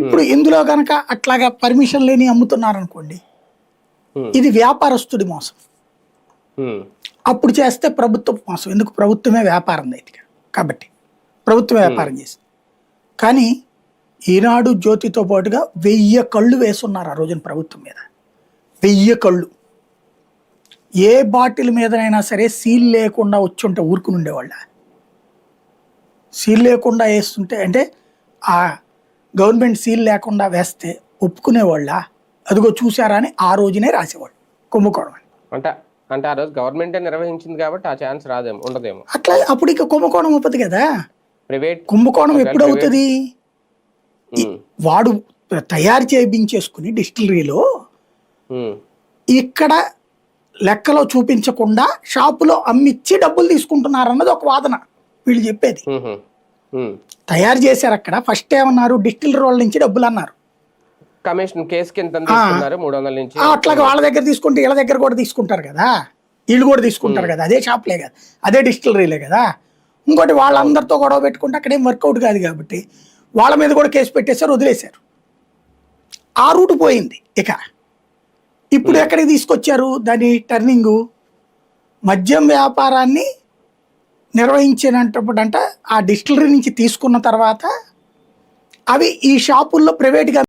ఇప్పుడు ఇందులో కనుక అట్లాగా పర్మిషన్ లేని అమ్ముతున్నారనుకోండి, ఇది వ్యాపారస్తుడి మోసం. అప్పుడు చేస్తే ప్రభుత్వం మోసం. ఎందుకు? ప్రభుత్వమే వ్యాపారం నైతిక కాబట్టి ప్రభుత్వం వ్యాపారం చేసింది. కానీ ఈనాడు జ్యోతితో పాటుగా 1000 కళ్ళు వేసున్నారు ఆ రోజున ప్రభుత్వం మీద. 1000 కళ్ళు. ఏ బాటిల్ మీదనైనా సరే సీల్ లేకుండా వచ్చుంటే ఊరుకుని ఉండేవాళ్ళ. సీల్ లేకుండా వేస్తుంటే అంటే ఆ గవర్నమెంట్ సీల్ లేకుండా వేస్తే ఒప్పుకునేవాళ్ళ. అదిగో చూసారా అని ఆ రోజునే రాసేవాళ్ళు కుంభకోణం అని. అంటే ఆ రోజు గవర్నమెంటే నిర్వహించింది కాబట్టి ఆ ఛాన్స్ రాదేమో, ఉండదేమో. అట్లా అప్పుడు ఇక కుంభకోణం అవుతుంది కదా. ప్రైవేట్ కుంభకోణం ఎప్పుడు అవుతుంది? వాడు తయారు చేయించేసుకుని డిస్టిలరీలో ఇక్కడ లెక్కలో చూపించకుండా షాపులో అమ్మిచ్చి డబ్బులు తీసుకుంటున్నారన్నది ఒక వాదన వీళ్ళు చెప్పేది. తయారు చేశారు అక్కడ. ఫస్ట్ ఏమన్నారు? డిస్టిలరీ వాళ్ళ నుంచి డబ్బులు అన్నారు. కమిషన్ కేసు కింద తీసుకున్నారు 300 నుంచి. అట్లాగా వాళ్ళ దగ్గర తీసుకుంటే వీళ్ళ దగ్గర కూడా తీసుకుంటారు కదా, వీళ్ళు కూడా తీసుకుంటారు కదా. అదే షాప్లే కదా, అదే డిస్టిలరీలే కదా. ఇంకోటి వాళ్ళందరితో గొడవ పెట్టుకుంటే అక్కడేం వర్కౌట్ కాదు కాబట్టి వాళ్ళ మీద కూడా కేసు పెట్టేశారు, వదిలేశారు. ఆ రూట్ పోయింది. ఇక ఇప్పుడు ఎక్కడికి తీసుకొచ్చారు దాని టర్నింగు? మద్యం వ్యాపారాన్ని నిర్వహించినప్పుడు ఆ డిస్టిలరీ నుంచి తీసుకున్న తర్వాత అవి ఈ షాపుల్లో ప్రైవేట్గా